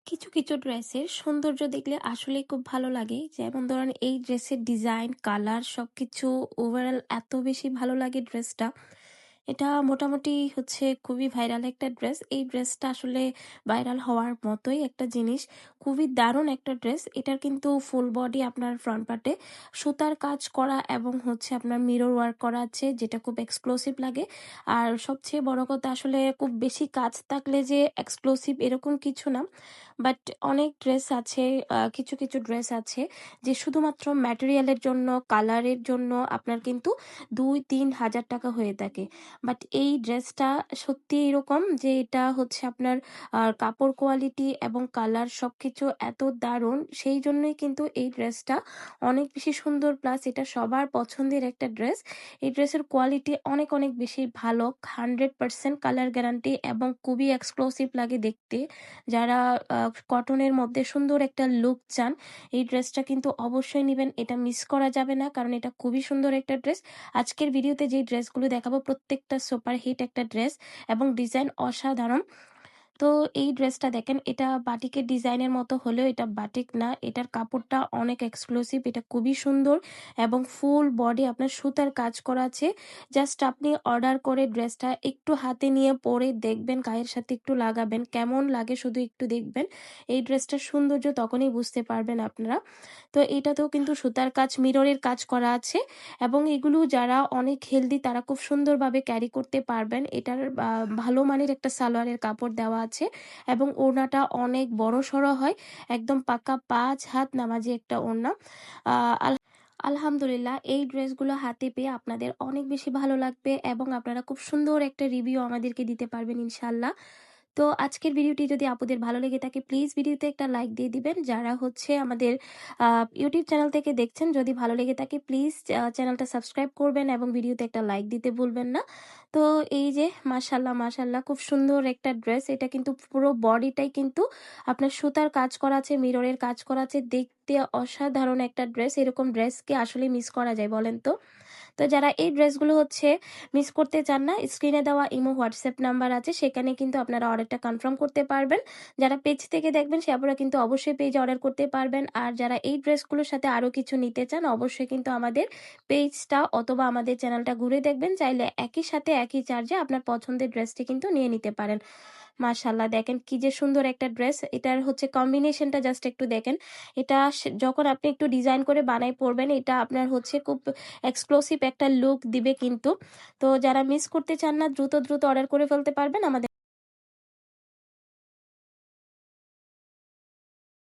কিছু, কিছু ড্রেসের সৌন্দর্য দেখলে আসলেই খুব ভালো লাগে। যেমন ধরেন এই ড্রেসের ডিজাইন, কালার সবকিছু ওভারঅল এত বেশি ভালো লাগে ড্রেসটা। এটা মোটামুটি হচ্ছে খুবই ভাইরাল একটা ড্রেস। এই ড্রেসটা আসলে ভাইরাল হওয়ার মতোই একটা জিনিস। খুবই দারুণ একটা ড্রেস। এটার কিন্তু ফুল বডি আপনার ফ্রন্ট পার্টে সুতার কাজ করা এবং হচ্ছে আপনার মিরর ওয়ার্ক করা আছে, যেটা খুব এক্সক্লুসিভ লাগে। আর সবচেয়ে বড় কথা আসলে খুব বেশি কাজ থাকলে যে এক্সক্লুসিভ এরকম কিছু না। বাট অনেক ড্রেস আছে, কিছু, কিছু ড্রেস আছে যে শুধুমাত্র ম্যাটেরিয়ালের জন্য, কালারের জন্য আপনার কিন্তু ২-৩ হাজার টাকা হয়ে থাকে। বাট এই ড্রেসটা সত্যি এরকম যে এটা হচ্ছে আপনার কাপড় কোয়ালিটি এবং কালার সবকিছু এত দারুণ, সেই জন্যই কিন্তু এই ড্রেসটা অনেক বেশি সুন্দর। প্লাস এটা সবার পছন্দের একটা ড্রেস। এই ড্রেসের কোয়ালিটি অনেক অনেক বেশি ভালো, 100% কালার গ্যারান্টি এবং খুবই এক্সক্লুসিভ লাগে দেখতে। যারা কটনের মধ্যে সুন্দর একটা লুক চান, এই ড্রেসটা কিন্তু অবশ্যই নেবেন। এটা মিস করা যাবে না, কারণ এটা খুবই সুন্দর একটা ড্রেস। আজকের ভিডিওতে যে ড্রেসগুলো দেখাবো প্রত্যেকটা সুপার হিট একটা ড্রেস এবং ডিজাইন অসাধারণ। তো এই ড্রেসটা দেখেন, এটা বাটিকের ডিজাইনের মতো হলেও এটা বাটিক না। এটার কাপড়টা অনেক এক্সক্লুসিভ, এটা খুবই সুন্দর এবং ফুল বডি আপনার সুতার কাজ করা আছে। জাস্ট আপনি অর্ডার করে ড্রেসটা একটু হাতে নিয়ে পরে দেখবেন, গায়ের সাথে একটু লাগাবেন, কেমন লাগে শুধু একটু দেখবেন। এই ড্রেসটার সৌন্দর্য তখনই বুঝতে পারবেন আপনারা। তো এটাতেও কিন্তু সুতার কাজ, মিররের কাজ করা আছে এবং এগুলো যারা অনেক হেলদি তারা খুব সুন্দরভাবে ক্যারি করতে পারবেন। এটার ভালো মানের একটা সালোয়ারের কাপড় দেওয়া আছে এবং ওড়নাটা অনেক বড়সড় হয়, একদম পাকা ৫ হাত নামাজি একটা ওড়না। আলহামদুলিল্লাহ, এই ড্রেসগুলো হাতে পেয়ে আপনাদের অনেক বেশি ভালো লাগবে এবং আপনারা খুব সুন্দর একটা রিভিউ আমাদেরকে দিতে পারবেন ইনশাল্লাহ। তো আজকের ভিডিওটি যদি আপুদের ভালো লেগে থাকে প্লিজ ভিডিওতে একটা লাইক দিয়ে দিবেন। যারা হচ্ছে আমাদের ইউটিউব চ্যানেল থেকে দেখছেন, যদি ভালো লেগে থাকে প্লিজ চ্যানেলটা সাবস্ক্রাইব করবেন এবং ভিডিওতে একটা লাইক দিতে ভুলবেন না। তো এই যে মাশাল্লাহ মাশাল্লাহ, খুব সুন্দর একটা ড্রেস। এটা কিন্তু পুরো বডিটাই কিন্তু আপনার সুতার কাজ করা আছে, মিররের কাজ করা আছে, দেখতে অসাধারণ একটা ড্রেস। এরকম ড্রেসকে আসলে মিস করা যায় বলেন তো? তো যারা এই ড্রেসগুলো হচ্ছে মিস করতে চান না, স্ক্রিনে দেওয়া ইমো হোয়াটসঅ্যাপ নাম্বার আছে, সেখানে কিন্তু আপনারা অর্ডারটা কনফার্ম করতে পারবেন। যারা পেজ থেকে দেখবেন সে আপনারা কিন্তু অবশ্যই পেজে অর্ডার করতে পারবেন। আর যারা এই ড্রেসগুলোর সাথে আরও কিছু নিতে চান অবশ্যই কিন্তু আমাদের পেজটা অথবা আমাদের চ্যানেলটা ঘুরে দেখবেন। চাইলে একই সাথে একই চার্জে আপনার পছন্দের ড্রেসটি কিন্তু নিয়ে নিতে পারেন। মাশাল্লাহ, দেখেন কি যে সুন্দর একটা ড্রেস। এটার হচ্ছে কম্বিনেশনটা জাস্ট একটু দেখেন। এটা যখন আপনি একটু ডিজাইন করে বানাই পরবেন, এটা আপনার হচ্ছে খুব এক্সক্লুসিভ একটা লুক দিবে কিন্তু। তো যারা মিস করতে চান না দ্রুত দ্রুত অর্ডার করে ফেলতে পারবেন আমাদের